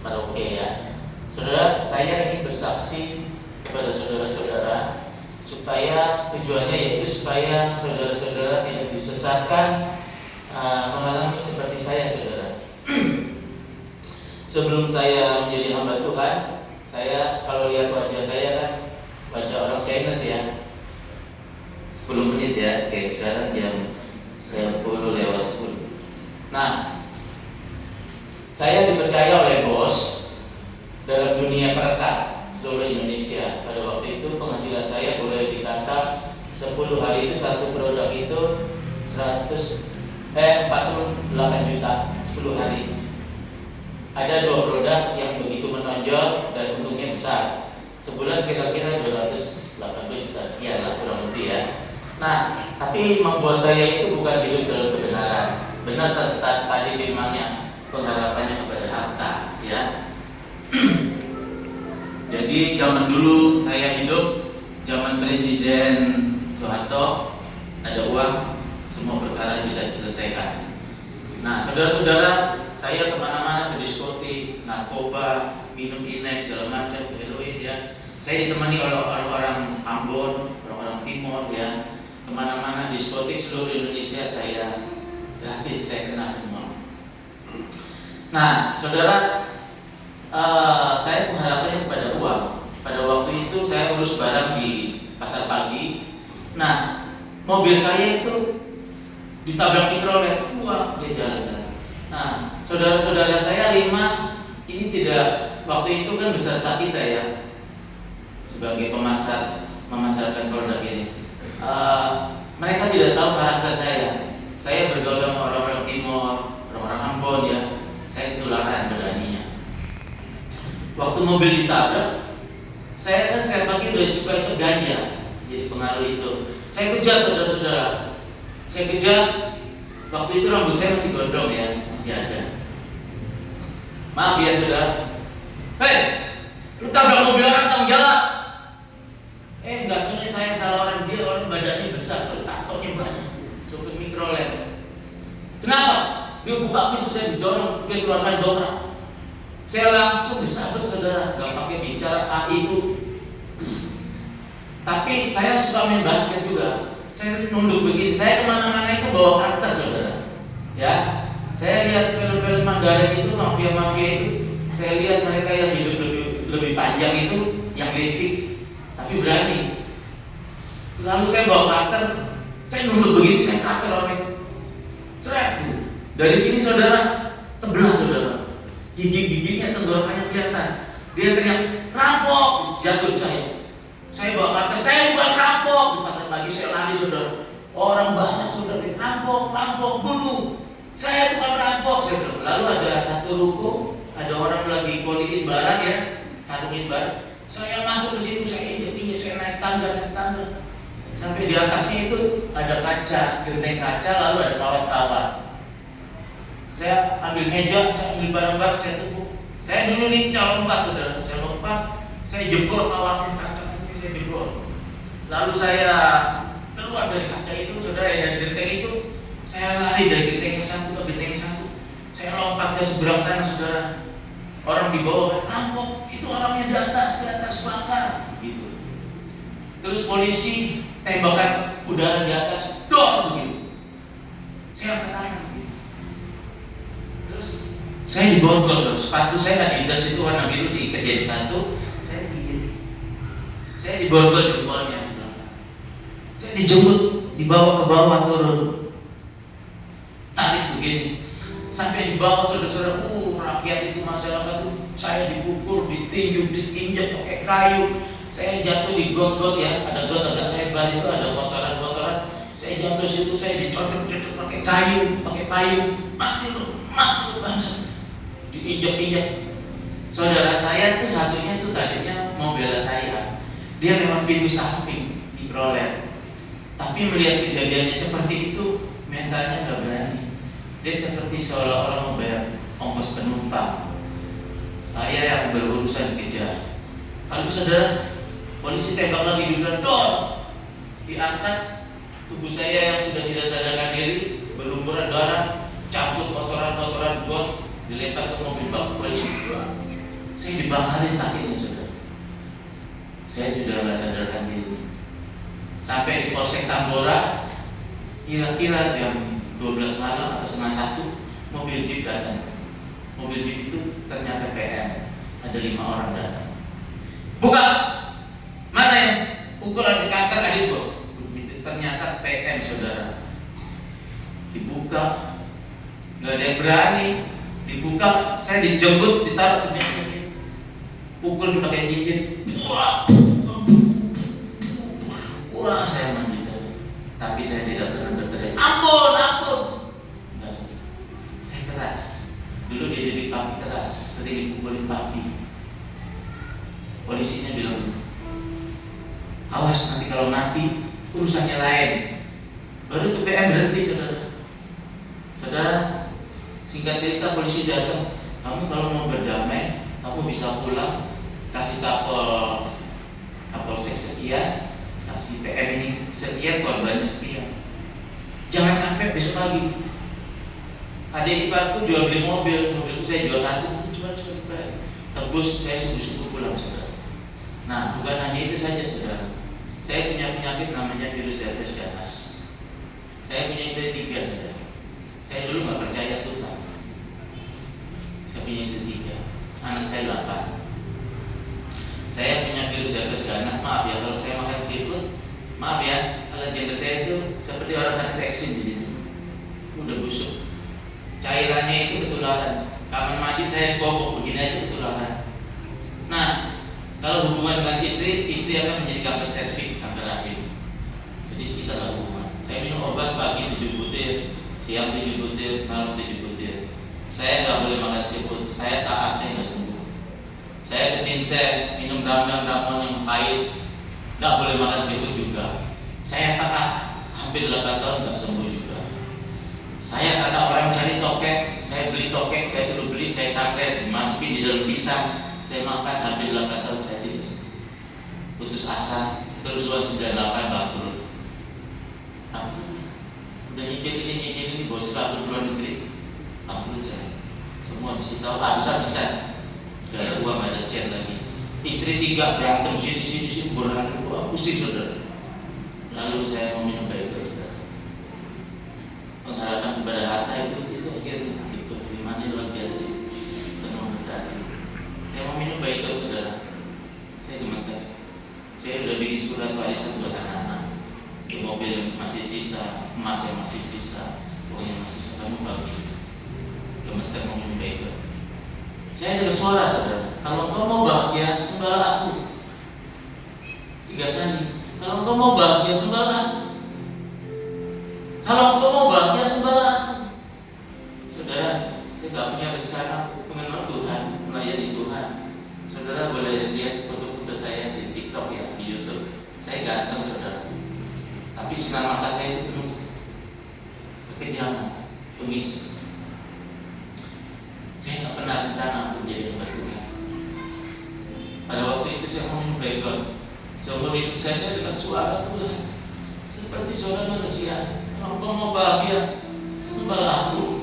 pada oke ya. Saudara, saya ingin bersaksi kepada saudara-saudara supaya tujuannya yaitu supaya saudara-saudara tidak disesatkan mengalami seperti saya, saudara. Sebelum saya menjadi hamba Tuhan, saya kalau lihat wajah saya kan wajah orang Chinese ya. 10 menit ya, kayak sekarang jam 10:10. Nah, saya dipercaya oleh bos dalam dunia perekat seluruh Indonesia. Pada waktu itu penghasilan saya boleh dikata 10 hari itu satu produk itu 48 juta 10 hari. Ada 2 produk yang begitu menonjol dan untungnya besar. Sebulan kira-kira 280 juta sekian lah kurang lebih ya. Nah, tapi membuat saya itu bukan hidup dalam kebenaran. Benar tadi firman-Nya, pengharapannya kepada harta ya. Jadi zaman dulu saya hidup zaman Presiden Soeharto, ada uang, semua perkara bisa diselesaikan. Nah, saudara-saudara, saya kemana-mana ke diskotik, narkoba, minum Inex, segala macam, heroin ya. Saya ditemani oleh orang-orang Ambon, orang-orang Timur ya. Kemana-mana diskotik seluruh Indonesia saya gratis, saya kenal semua. Nah, saudara, saya mengharapkannya kepada uang. Pada waktu itu saya urus barang di pasar pagi. Nah, mobil saya itu ditabrak mikrolet, dia jalan. Nah, saudara-saudara saya 5 ini tidak, waktu itu kan beserta kita ya sebagai pemasar memasarkan produk ini. Mereka tidak tahu karakter saya. Saya bergaul sama orang-orang Timur, orang-orang Ambon ya. Saya ketularan beraninya. Waktu mobil ditabrak, saya kan sekali pagi udah supaya seganja. Jadi pengaruh itu. Saya kejar saudara-saudara. Saya kejar. Waktu itu rambut saya masih gondrong ya, masih ada. Maaf ya saudara. Hei, lu tabrak mobil orang tanggung jawab. Belakangnya saya salah orang, dia orang badannya besar, tatonya banyak, supir mikrolet. Kenapa? Dia buka pintu, saya didorong, dia keluarkan dongkrak. Saya langsung disabet saudara, gak pakai bicara AI itu. Tapi saya suka main basket juga. Saya nunduk begini, saya kemana-mana itu bawa karakter saudara. Ya, saya lihat film-film Mandarin itu, mafia-mafia itu, saya lihat mereka yang hidup lebih panjang itu, yang licik, tapi berani. Lalu saya bawa karakter, saya nunduk begini, saya karakter orangnya. Cerai. Dari sini saudara, tebelah saudara. Gigi-giginya, tenggorokannya kelihatan. Dia teriak, rampok, jatuh saya. Saya bawa karakter, saya bukan rampok. Di pasar pagi saya lari saudara. Orang banyak saudara, rampok, bunuh. Saya bukan rampok. Lalu ada satu ruko, ada orang lagi koliin barang ya, karungin barang. Saya masuk ke situ, saya injek, saya naik tangga. Sampai di atasnya itu ada kaca, genteng kaca, lalu ada kawat-kawat. Saya ambil meja, saya ambil barang-barang, saya tepuk. Saya dulu lincah lompat saudara, saya lompat, saya jebol kawatnya, kaca-kacanya saya jebol. Lalu saya keluar dari kaca itu, saudara, dari genteng itu, saya lari dari genteng yang satu ke genteng yang satu. Saya lompat ke seberang sana, saudara. Orang di bawah, rampok, itu orangnya di atas bakar, gitu. Terus polisi tembakan udara di atas, dor begitu. Saya angkat tangan. Terus saya diborgol, sepatu saya Adidas itu warna biru diikat jadi satu, saya begini. Saya diborgol jempolnya. Saya dijemput, dibawa ke bawah turun. Tarik begini. Sampai di bawah saudara-saudara, rakyat itu masyarakat itu saya dipukul, ditinju, diinjak pakai kayu. Saya jatuh di got ya, ada got agak lebar itu, ada kotoran-kotoran. Saya jatuh situ, saya dicocok-cocok pakai kayu, pakai payung. Mati lu bangsa. Diinjak-injak. Saudara saya tuh satunya tuh tadinya mau bela saya. Dia lewat pintu samping, mikrolet. Tapi melihat kejadiannya seperti itu, mentalnya nggak berani. Dia seperti seolah-olah membayar ongkos penumpang. Saya yang berurusan kejar. Lalu saudara, polisi tembak lagi di depan, dor, diangkat. Tubuh saya yang sudah tidak sadarkan diri, berlumuran darah, campur kotoran-kotoran got, dilempar ke mobil bak polisi. Saya dibakarin kakinya saudara. Saya sudah nggak sadarkan diri. Sampai di Polsek Tambora, kira-kira jam 12 malam atau setengah 1, mobil jeep datang. Mobil jeep itu ternyata PM. Ada 5 orang datang. Buka! Mana yang pukulan di kantor adik gua? Begitu, ternyata PM saudara. Dibuka, nggak ada yang berani. Dibuka, saya dijemput, ditaruh ini, pukul pakai cincin. Wah, saya mandi. Tapi saya tidak pernah berteriak, ampun, ampun. Enggak, saya keras. Dulu dididik papi keras, sering dipukulin papi. Polisinya bilang, awas nanti kalau mati urusannya lain. Baru tuh PM berhenti saudara. Saudara, singkat cerita polisi datang, kamu kalau mau berdamai, kamu bisa pulang, kasih kapolsek sekian, kasih PM ini sekian, korbannya sekian. Jangan sampai besok pagi. Adik iparku jual beli mobilku saya jual 1, jual dibayar. Tebus, saya subuh-subuh pulang saudara. Nah, bukan hanya itu saja saudara. Saya punya penyakit namanya virus herpes ganas. Saya punya istri 3 saudara. Saya dulu nggak percaya Tuhan. Saya punya istri 3, anak saya 8. Saya punya virus herpes ganas. Maaf ya kalau saya makan seafood. Maaf ya, kalau gender saya itu seperti orang sakit eksim jadi udah busuk. Cairannya itu ketularan. Kamar mandi saya gobok begini aja ketularan. Nah, kalau hubungan dengan istri akan menjadi kanker serviks, kanker rahim. Jadi kita nggak hubungan. Saya minum obat pagi 7 butir, siang 7 butir, malam 7 butir. Saya nggak boleh makan seafood. Saya taat, saya nggak sembuh. Saya kesinser, minum ramuan yang pahit, nggak boleh makan seafood juga. Saya taat, hampir 8 tahun nggak sembuh juga. Saya kata orang cari tokek, saya beli tokek, saya suruh beli, saya santet, dimasukin di dalam pisang, saya makan hampir 8 tahun saya tidak sembuh. Putus asa, kerusuhan 98 bangkrut. Udah nyicil ini, bos kabur luar negeri, bangkrut saya. Semua disitu tahu, habis-habisan. Gak ada uang, gak ada cen lagi. Istri 3 berantem sini berantem, pusing saudara. Lalu saya mau minum baik-baik saudara. Pengharapan kepada harta itu akhirnya itu imannya luar biasa, penuh berdaki. Saya mau minum baik-baik saudara. Saya gemetar. Saya udah bikin surat warisan buat anak-anak. Di mobil masih sisa, emas yang masih sisa, pokoknya masih sisa. Kamu bagi. Gemetar mau minum baik-baik. Saya dengar suara saudara, kalau engkau mau bahagia, sembahlah aku. 3 kali. Kalau engkau mau bahagia, sembahlah aku. Kalau engkau mau bahagia, sembahlah aku. Saudara, saya gak punya rencana mengenal Tuhan, melayani Tuhan. Saudara boleh lihat foto-foto saya di TikTok ya, di YouTube. Saya ganteng saudara, tapi sinar mata saya itu penuh kekejaman, kumis. Saya nggak pernah rencana untuk menjadi hamba Tuhan. Pada waktu itu saya mau baik God. Seumur hidup saya dengar suara Tuhan seperti suara manusia. Kalau kau mau bahagia, sembahlah aku.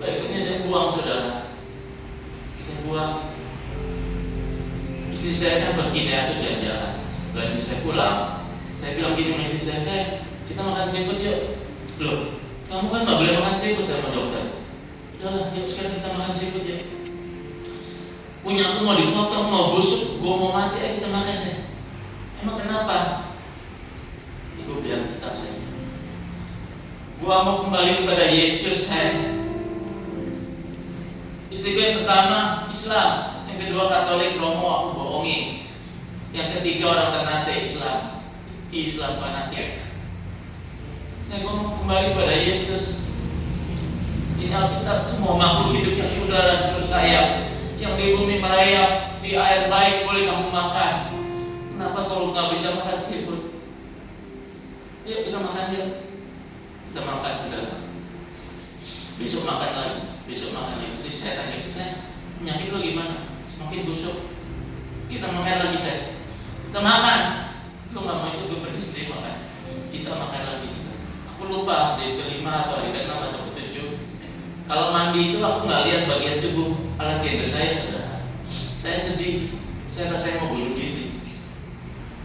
Baiknya saya buang saudara. Saya buang. Istri saya kan pergi, saya tuh jalan-jalan. Setelah istri saya pulang, saya bilang gini sama istri saya, kita makan seafood yuk. Loh, kamu kan nggak boleh makan seafood sama dokter. Udahlah, yuk sekarang kita makan seafood ya. Punya aku mau dipotong, mau busuk, gua mau mati, ayo kita makan saya. Emang kenapa? Ini gua bilang kitab saya. Gua mau kembali kepada Yesus saya. Istriku yang pertama Islam, yang kedua Katolik, Romo, aku bohongi. Yang ketiga orang Ternate Islam fanatik. Saya mau kembali pada Yesus. Ini Alkitab, semua makhluk hidup yang di udara bersayap, yang di bumi merayap, di air baik boleh kamu makan. Kenapa kalau nggak bisa makan seafood? Yuk kita makan yuk. Kita makan saudara. Besok makan lagi. Istri saya tanya ke saya, penyakit lo gimana? Semakin busuk. Kita makan lagi saya. Kita makan. Lo nggak mau ikut gue pergi sendiri makan. Kita makan lagi saudara. Aku lupa hari ke-5 atau hari ke-6 atau ke-7. Kalau mandi itu aku nggak lihat bagian tubuh. ala gender saya, saudara. Saya sedih, saya rasa mau bunuh diri.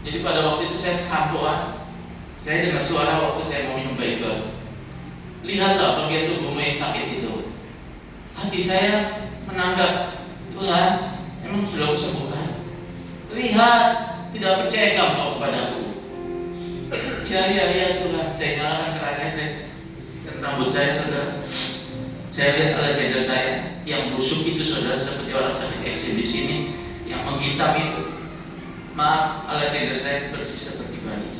Jadi pada waktu itu saya kesampuan, saya dengar suara waktu saya mau minum Bible. Lihatlah bagian tubuhmu yang sakit itu. Hati saya menanggap, Tuhan, memang sudah kusembuhkan. Lihat, tidak percaya kamu kepadaku. Ya Tuhan, saya nyalakan kerannya, dan rambut saya, saudara. Saya lihat ala gender saya yang busuk itu, saudara, seperti orang sakit eksim di sini, yang menghitam itu. Maaf, ala gender saya bersih seperti bayi.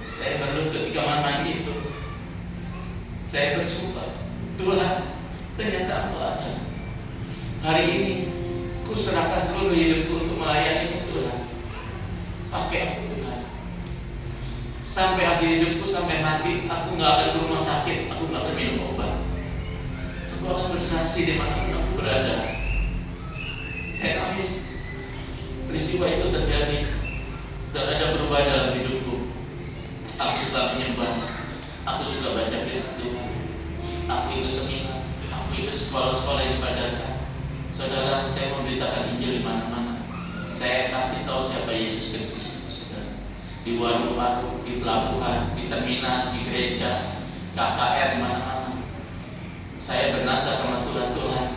Saya berlutut di kamar mandi itu. Saya bersumpah, Tuhan, ternyata Engkau ada. Hari ini, ku serahkan seluruh hidupku untuk melayani Tuhan. Pakai aku, Tuhan. Sampai akhir hidupku, sampai mati, aku nggak akan ke rumah sakit, aku nggak akan minum obat. Aku akan bersaksi di mana aku berada. Saya nangis. Peristiwa itu terjadi dan ada perubahan dalam hidupku. Aku suka menyembah, aku suka baca firman Tuhan, aku ikut seminar, aku ikut sekolah-sekolah yang dipadatkan. Saudara, saya memberitakan Injil di mana-mana. Saya kasih tahu siapa Yesus Kristus. Di warung-warung, di pelabuhan, di terminal, di gereja, KKR, di mana-mana. Saya bernasa sama Tuhan. Tuhan,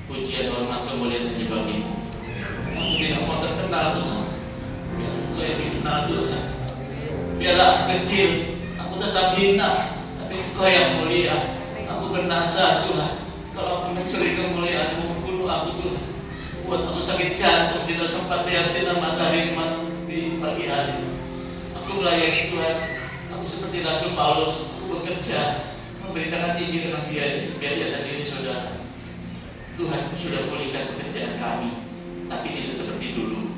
pujian, hormat, kemuliaan hanya bagimu. Aku tidak mau terkenal, Tuhan. Biar Engkau yang dikenal, Tuhan. Biarlah aku kecil, aku tetap hina, tapi Engkau yang mulia. Aku bernasa, Tuhan. Kalau aku mencuri kemuliaan-Mu, bunuh aku, Tuhan. Buat aku sakit jantung, tidak sempat lihat sinar matahari di pagi hari. Aku melayani Tuhan. Aku seperti Rasul Paulus, aku bekerja memberitakan Injil dengan biasa diri, saudara. Tuhan sudah pulihkan pekerjaan kami, tapi tidak seperti dulu.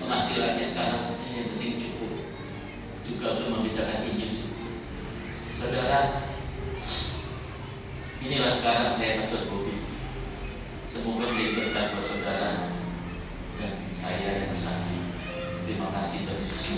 Penghasilannya sekarang yang penting cukup juga untuk memberitakan Injil. Saudara, inilah sekarang saya Pastor Bobi. Semoga menjadi berkat buat saudara dan saya yang bersaksi. Terima kasih Tuhan Yesus.